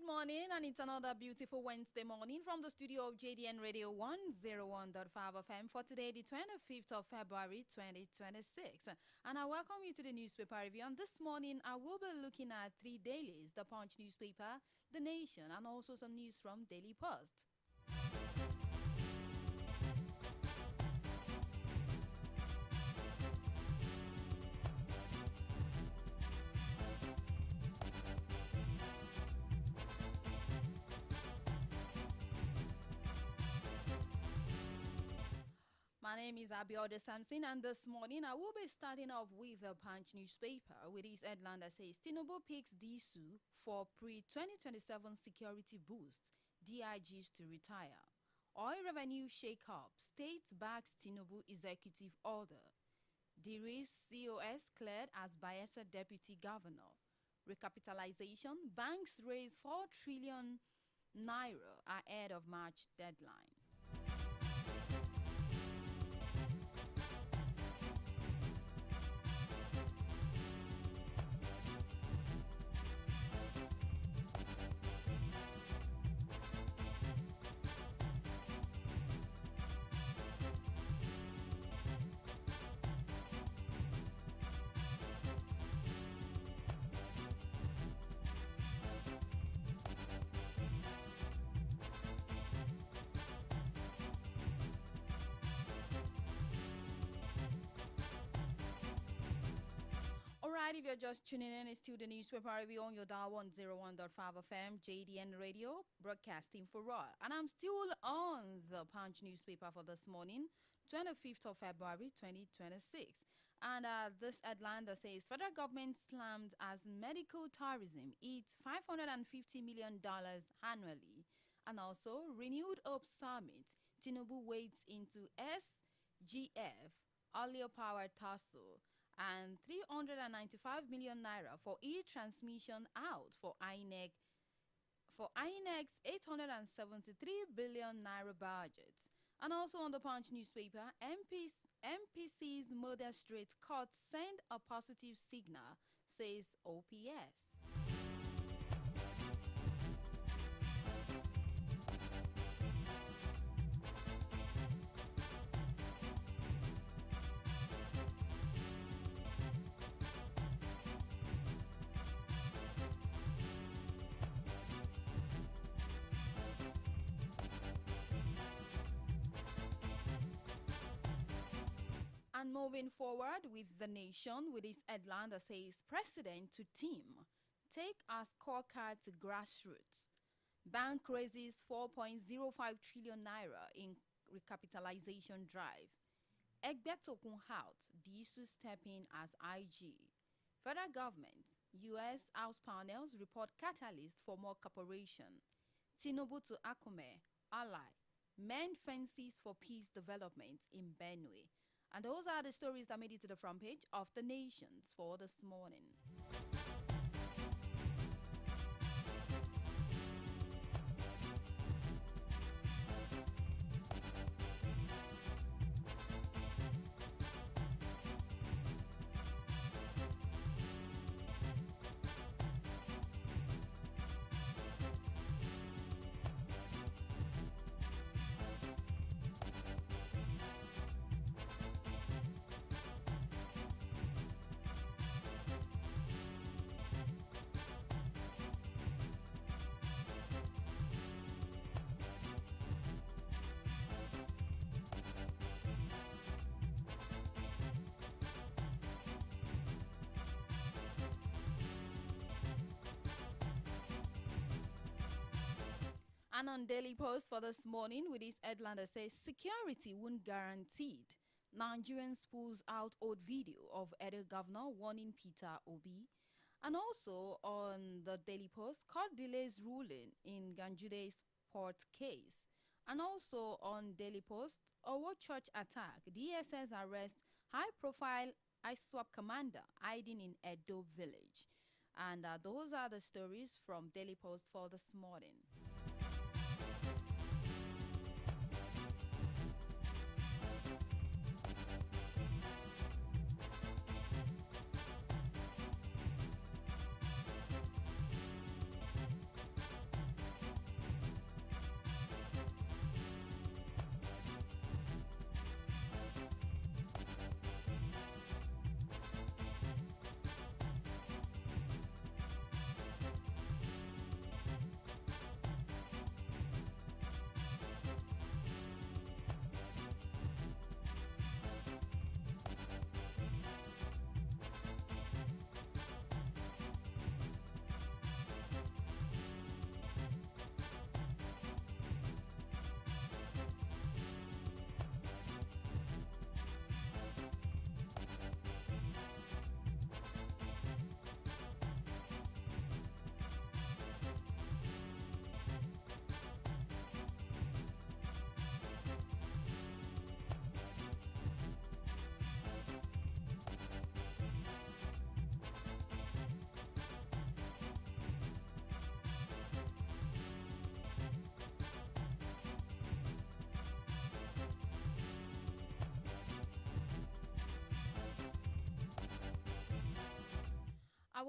morning, and it's another beautiful Wednesday morning from the studio of JDN Radio 101.5 FM for today, the 25th of February 2026. And I welcome you to the newspaper review. And this morning, I will be looking at three dailies: the Punch newspaper, The Nation, and also some news from Daily Post. My name is Abiodun Samson, and this morning I will be starting off with the Punch newspaper with this headline that says Tinubu picks DSU for pre-2027 security boost, DIGs to retire. Oil revenue shake-up, state backs Tinubu executive order. Diris COS cleared as Bayelsa deputy governor. Recapitalization, banks raise 4 trillion naira ahead of March deadline. Alright, if you're just tuning in, it's still the newspaper review on your dial 101.5 FM, JDN Radio, broadcasting for all. And I'm still on the Punch newspaper for this morning, 25th of February 2026. And this headline that says federal government slammed as medical tourism eats $550 million annually. And also, renewed Hope Summit, Tinubu wades into SGF, earlier power tussle, and 395 million naira for e-transmission out for INEC's 873 billion naira budget. And also on the Punch newspaper, MPC's modest rate cut send a positive signal, says OPS. And moving forward with The Nation with its headline that says President to team, take our scorecard to grassroots. Bank raises 4.05 trillion naira in recapitalization drive. Egbetokun out, DSU step in as IG. Federal government, US House panels report catalyst for more cooperation. Tinubu to Akume, ally, mend fences for peace development in Benue. And those are the stories that made it to the front page of The Nations for this morning. And on Daily Post for this morning with this headline that says security won't guaranteed. Nigerians pulls out old video of Edo governor warning Peter Obi. And also on the Daily Post, court delays ruling in Ganjude's port case. And also on Daily Post, Owo church attack, DSS arrest high-profile ISWAP commander hiding in Edo village. And those are the stories from Daily Post for this morning.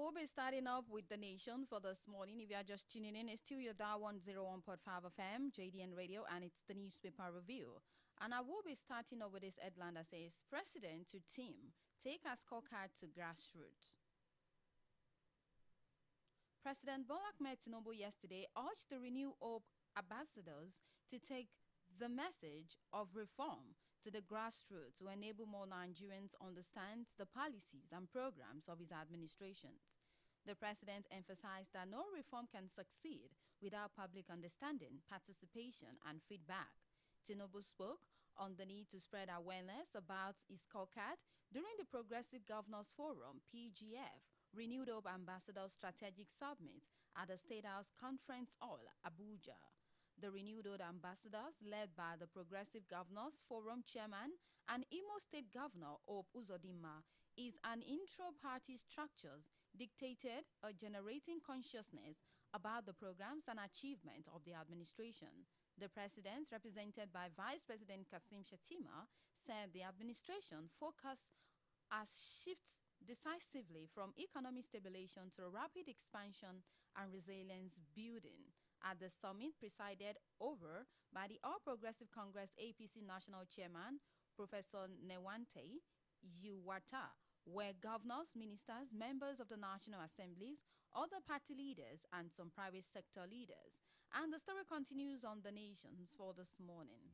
we'll be starting up with the nation for this morning. If you are just tuning in, it's still your dial 101.5 FM, JDN Radio, and it's the newspaper review. And I will be starting up with this headline that says, President to team, take a scorecard to grassroots. President Bola Ahmed Tinubu yesterday urged the Renew Hope ambassadors to take the message of reform to the grassroots to enable more Nigerians understand the policies and programs of his administration. The president emphasized that no reform can succeed without public understanding, participation, and feedback. Tinubu spoke on the need to spread awareness about his scorecard during the Progressive Governors Forum, PGF, Renewed Hope Ambassador Strategic Summit at the State House Conference Hall, Abuja. The Renewed Hope Ambassadors, led by the Progressive Governors Forum Chairman and Imo State Governor Hope Uzodinma, is an intro-party structures dictated or generating consciousness about the programs and achievements of the administration. The president, represented by Vice President Kasim Shettima, said the administration focus has shifted decisively from economic stabilization to rapid expansion and resilience building. At the summit presided over by the All Progressive Congress APC National Chairman, Professor Newante Yuwata, where governors, ministers, members of the National Assemblies, other party leaders, and some private sector leaders. And the story continues on the nations for this morning.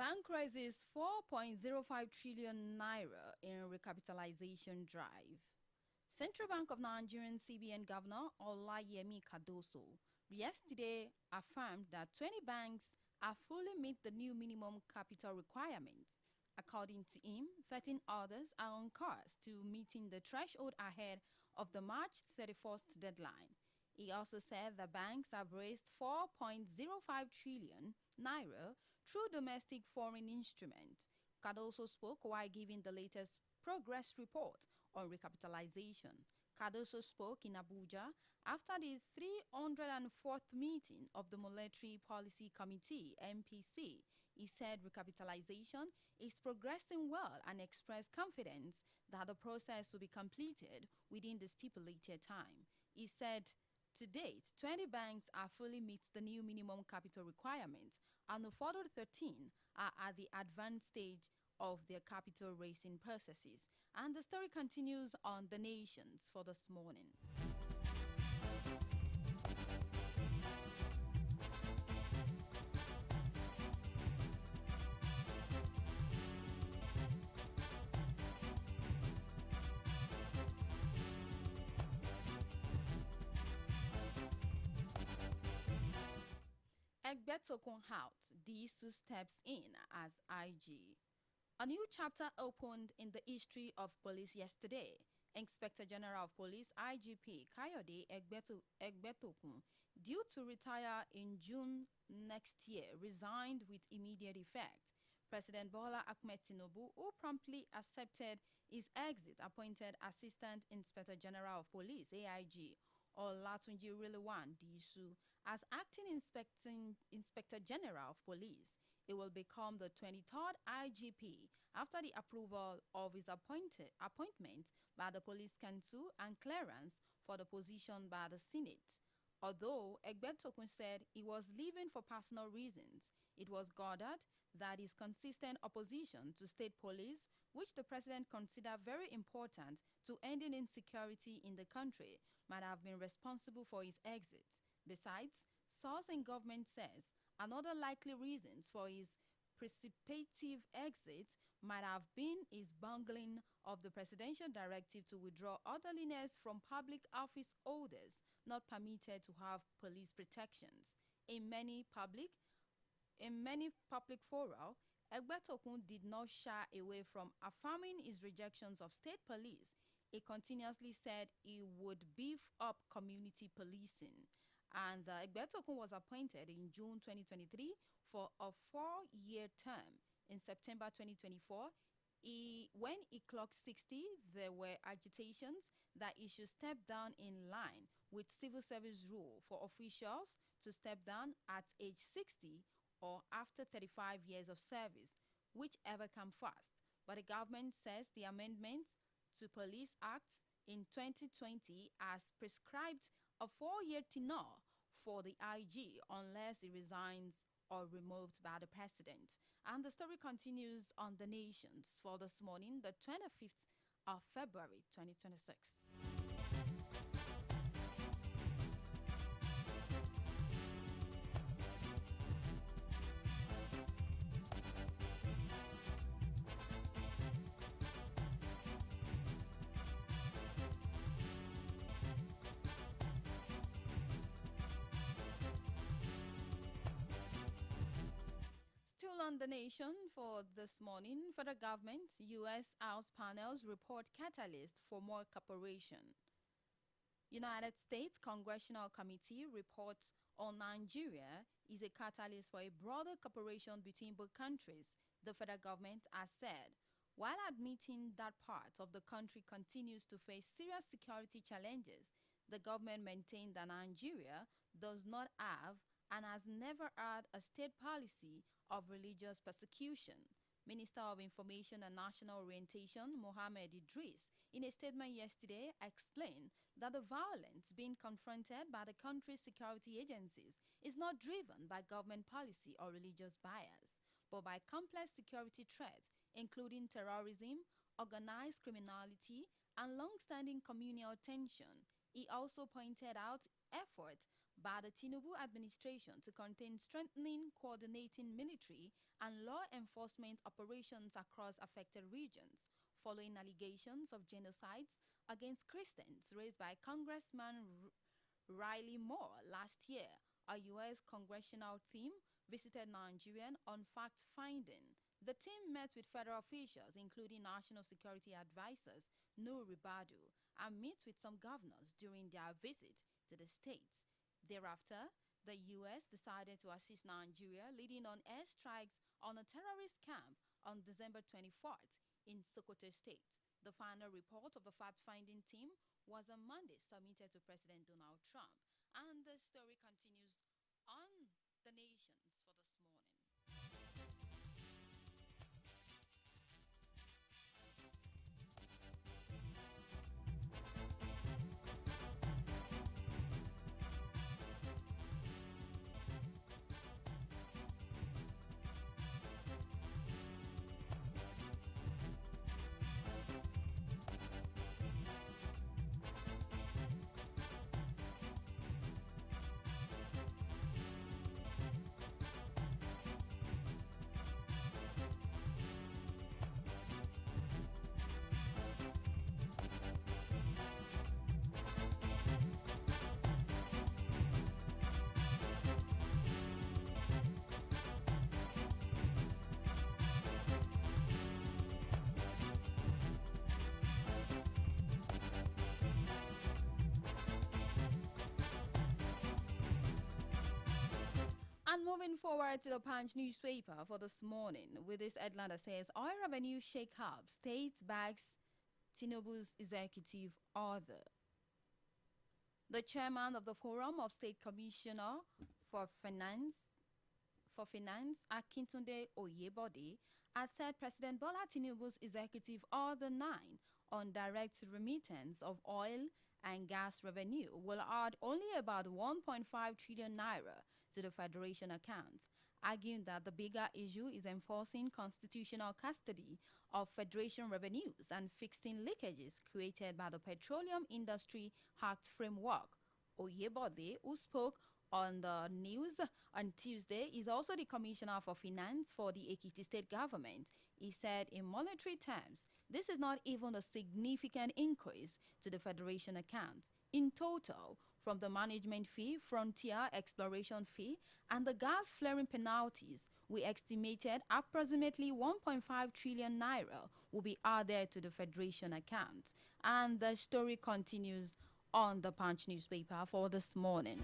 Bank raises 4.05 trillion naira in recapitalization drive. Central Bank of Nigerian CBN Governor Olayemi Cardoso yesterday affirmed that 20 banks have fully met the new minimum capital requirements. According to him, 13 others are on course to meeting the threshold ahead of the March 31st deadline. He also said the banks have raised 4.05 trillion naira through domestic foreign instruments. Cardoso spoke while giving the latest progress report on recapitalization. Cardoso spoke in Abuja after the 304th meeting of the Monetary Policy Committee, MPC. He said recapitalization is progressing well and expressed confidence that the process will be completed within the stipulated time. He said, to date, 20 banks are fully meet the new minimum capital requirement, and the further 13 are at the advanced stage of their capital raising processes. And the story continues on the nations for this morning. Egbetokun out, Disu steps in as IG. A new chapter opened in the history of police yesterday. Inspector General of Police IGP Kayode Egbetokun, due to retire in June next year, resigned with immediate effect. President Bola Ahmed Tinubu, who promptly accepted his exit, appointed Assistant Inspector General of Police AIG Olatunji Rilwan Disu as acting Inspector General of Police. He will become the 23rd IGP after the approval of his appointment by the Police Council and clearance for the position by the Senate. Although Egbetokun said he was leaving for personal reasons, it was gathered that his consistent opposition to state police, which the president considered very important to ending insecurity in the country, might have been responsible for his exit. Besides, source in government says another likely reasons for his precipitative exit might have been his bungling of the presidential directive to withdraw orderliness from public office holders not permitted to have police protections. In many public fora, Egbetokun did not shy away from affirming his rejections of state police. He continuously said he would beef up community policing. And Egbetokun was appointed in June 2023 for a 4-year term. In September 2024, when he clocked 60, there were agitations that he should step down in line with civil service rule for officials to step down at age 60 or after 35 years of service, whichever come first. But the government says the amendments to Police Acts in 2020 has prescribed a 4-year tenure for the IG unless he resigns or removed by the president. And the story continues on The Nations for this morning, the 25th of February 2026. Still on The Nation for this morning, federal government, U.S. House panels report catalyst for more cooperation. United States Congressional Committee reports on Nigeria is a catalyst for a broader cooperation between both countries, the federal government has said, while admitting that part of the country continues to face serious security challenges. The government maintained that Nigeria does not have and has never had a state policy of religious persecution. Minister of Information and National Orientation, Mohammed Idris, in a statement yesterday, explained that the violence being confronted by the country's security agencies is not driven by government policy or religious bias, but by complex security threats, including terrorism, organized criminality, and long-standing communal tension. He also pointed out efforts by the Tinubu administration to contain strengthening coordinating military and law enforcement operations across affected regions, following allegations of genocides against Christians raised by Congressman Riley Moore last year. A U.S. congressional team visited Nigeria on fact-finding. The team met with federal officials, including National Security Advisors Nuhu Ribadu, and met with some governors during their visit to the states. Thereafter, the U.S. decided to assist Nigeria, leading on airstrikes on a terrorist camp on December 24th in Sokoto State. The final report of the fact-finding team was on Monday submitted to President Donald Trump. And the story continues on The Nations for this morning. And moving forward to the Punch newspaper for this morning with this headline that says, Oil Revenue Shake-up, State backs Tinubu's executive order. The chairman of the Forum of State Commissioner for Finance, for Finance, Akintunde Oyebode, has said President Bola Tinubu's Executive Order 9 on direct remittance of oil and gas revenue will add only about 1.5 trillion naira to the Federation account, arguing that the bigger issue is enforcing constitutional custody of Federation revenues and fixing leakages created by the Petroleum Industry Act framework. Oyebode, who spoke on the news on Tuesday, is also the Commissioner for Finance for the Ekiti State Government. He said in monetary terms, this is not even a significant increase to the Federation account. In total, from the management fee, frontier exploration fee, and the gas flaring penalties, we estimated approximately 1.5 trillion naira will be added to the Federation account. And the story continues on the Punch newspaper for this morning.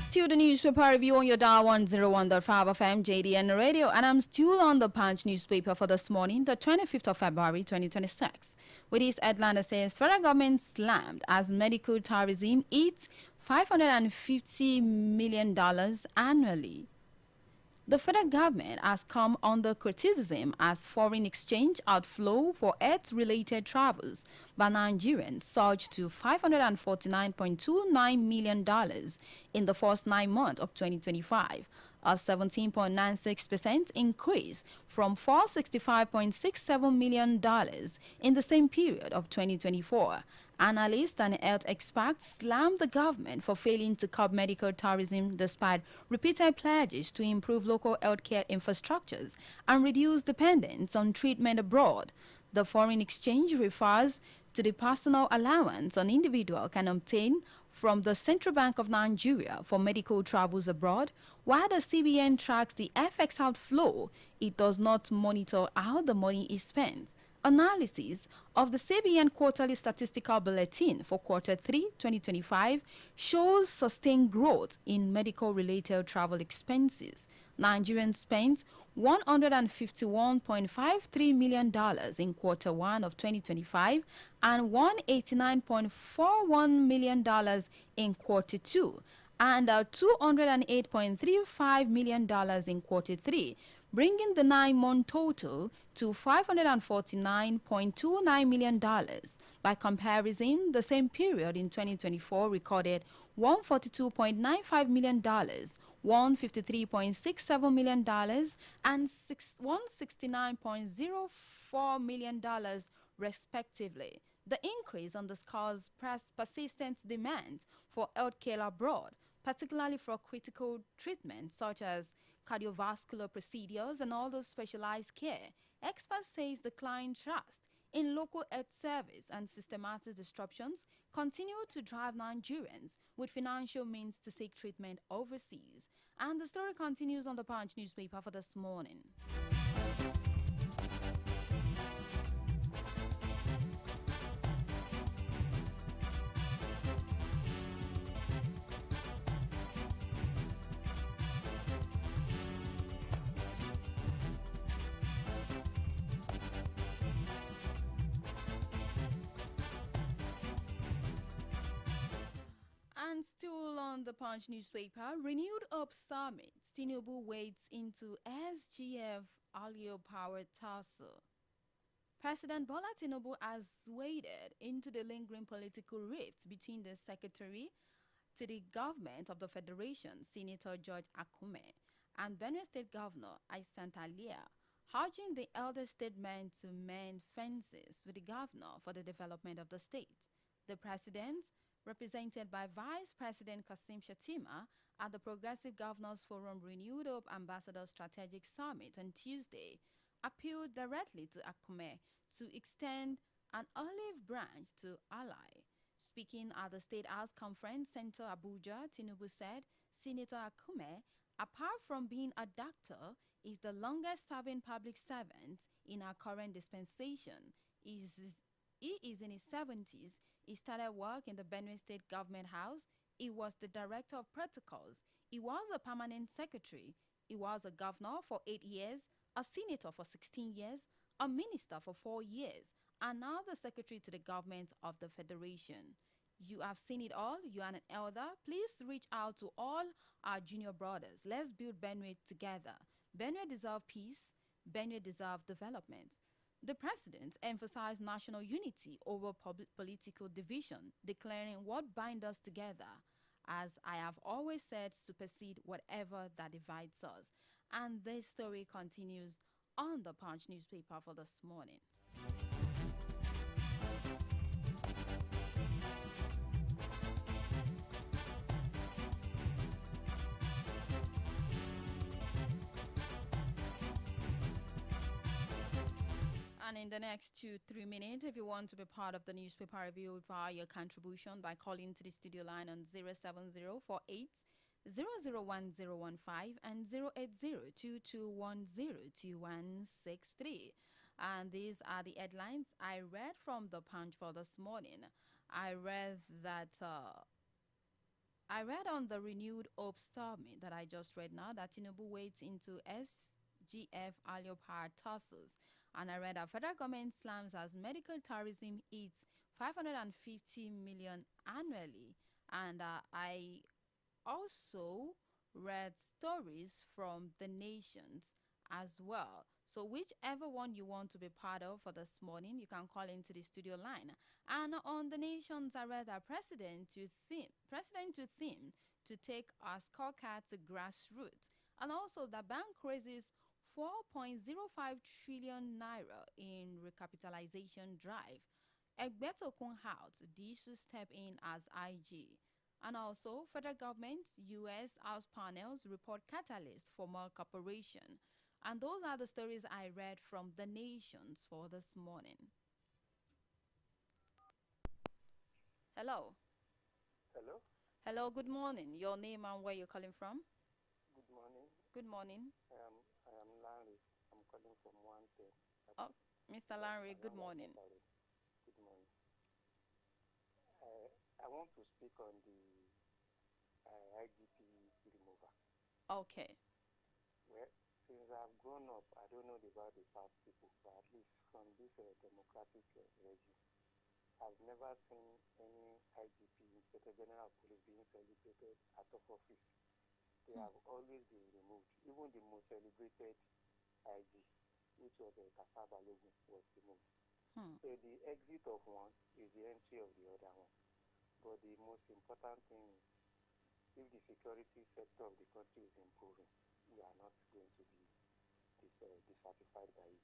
Still the newspaper review on your dial 101.5 FM JDN Radio, and I'm still on the Punch newspaper for this morning, the 25th of February 2026. With this headline that says federal government slammed as medical tourism eats $550 million annually. The federal government has come under criticism as foreign exchange outflow for Earth-related travels by Nigerians surged to $549.29 million in the first 9 months of 2025, a 17.96% increase from $465.67 million in the same period of 2024. Analysts and health experts slammed the government for failing to curb medical tourism despite repeated pledges to improve local healthcare infrastructures and reduce dependence on treatment abroad. The foreign exchange refers to the personal allowance an individual can obtain from the Central Bank of Nigeria for medical travels abroad. While the CBN tracks the FX outflow, it does not monitor how the money is spent. Analysis of the CBN Quarterly Statistical Bulletin for Quarter 3, 2025 shows sustained growth in medical-related travel expenses. Nigerians spent $151.53 million in Quarter 1 of 2025 and $189.41 million in Quarter 2 and $208.35 million in Quarter 3, bringing the 9-month total to $549.29 million. By comparison, the same period in 2024 recorded $142.95 million, $153.67 million, and $169.04 million, respectively. The increase underscores persistent demand for healthcare abroad, particularly for critical treatments such as cardiovascular procedures and other specialized care. Experts say the client trust in local health service and systematic disruptions continue to drive Nigerians with financial means to seek treatment overseas. And the story continues on the Punch newspaper for this morning. And still on the Punch newspaper, renewed Hope Summit, Tinubu wades into SGF Alio Power tussle. President Bola Tinubu has waded into the lingering political rift between the Secretary to the Government of the Federation, Senator George Akume, and Benue State Governor Aisant Alia, urging the elder statesmen to mend fences with the governor for the development of the state. The president, represented by Vice President Kasim Shettima at the Progressive Governors Forum Renewed Hope Ambassador Strategic Summit on Tuesday, appealed directly to Akume to extend an olive branch to ally. Speaking at the State House Conference Center Abuja, Tinubu said Senator Akume, apart from being a doctor, is the longest-serving public servant in our current dispensation. He is in his 70s. He started work in the Benue State Government House. He was the director of protocols. He was a permanent secretary. He was a governor for 8 years, a senator for 16 years, a minister for 4 years, and now the secretary to the government of the federation. You have seen it all. You are an elder. Please reach out to all our junior brothers. Let's build Benue together. Benue deserves peace. Benue deserves development. The president emphasized national unity over political division, declaring what binds us together, as I have always said, supersede whatever that divides us. And this story continues on the Punch newspaper for this morning. And in the next 2-3 minutes, if you want to be part of the newspaper review via your contribution by calling to the studio line on 07048 001015 and 08022102163. And these are the headlines I read from the Punch for this morning. I read on the renewed Hope Summit that I just read now that Tinubu wades into SGF Alio Power tussles. And I read our federal government slams as medical tourism eats 550 million annually. And I also read stories from the nations as well. So whichever one you want to be part of for this morning, you can call into the studio line. And on the nations, I read our president to theme to take our scorecard to grassroots. And also the bank raises 4.05 trillion naira in recapitalization drive. Egbeto Kun out, Disu step in as IG. And also, federal government, U.S. House panels report catalyst for more cooperation. And those are the stories I read from the nations for this morning. Hello. Hello. Hello, good morning. Your name and where you're calling from? Good morning. Good morning. I am Larry. I'm calling from 110. Oh, Mr. Larry, good morning. Good morning. I want to speak on the IGP remover. Okay. Well, since I've grown up, I don't know about the past people, but at least from this democratic regime, I've never seen any IGP, Inspector General of Police, being celebrated out of office. They have always been removed. Even the most celebrated IG, which was Kasaba Logun, was removed. So the exit of one is the entry of the other one. But the most important thing is, if the security sector of the country is improving, we are not going to be dissatisfied by it.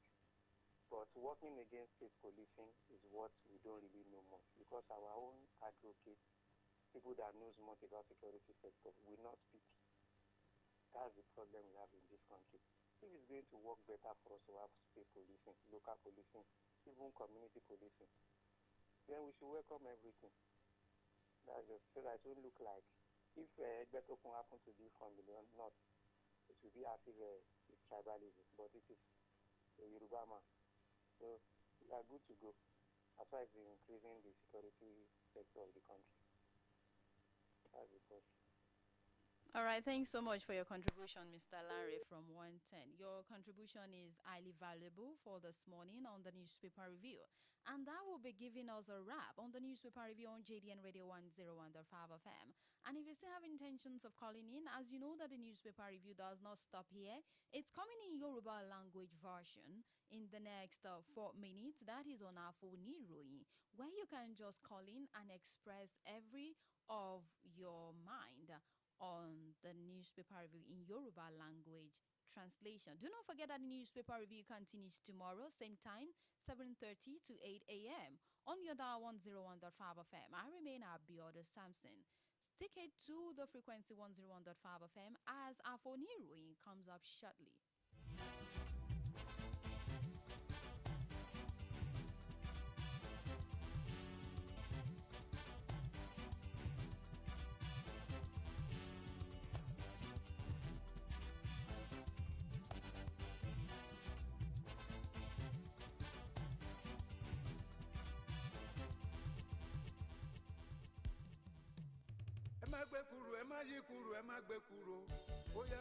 But working against state policing is what we don't really know much, because our own advocates, people that knows much about security sector, will not speak. That's the problem we have in this country. If it's going to work better for us to have state policing, local policing, even community policing, then we should welcome everything. That's just so that it will look like if Egbeto Kun happen to be from the north, it will be as if it's tribalism, but it is a Yoruba man. So we are good to go as far as increasing the security sector of the country. That's the question. All right, thanks so much for your contribution, Mr. Larry from 110. Your contribution is highly valuable for this morning on the newspaper review. And that will be giving us a wrap on the newspaper review on JDN Radio 101.5 FM. And if you still have intentions of calling in, as you know that the newspaper review does not stop here, it's coming in Yoruba language version in the next 4 minutes. That is on our phone, where you can just call in and express every of your mind on the newspaper review in Yoruba language translation. Do not forget that the newspaper review continues tomorrow, same time, 7:30 to 8 a.m. on your dial 101.5 FM. I remain Abiodun Samson. Stick it to the frequency 101.5 FM as our phone comes up shortly. gbé kúrò ẹ má yí kúrò ẹ má gbé kúrò ó yẹ.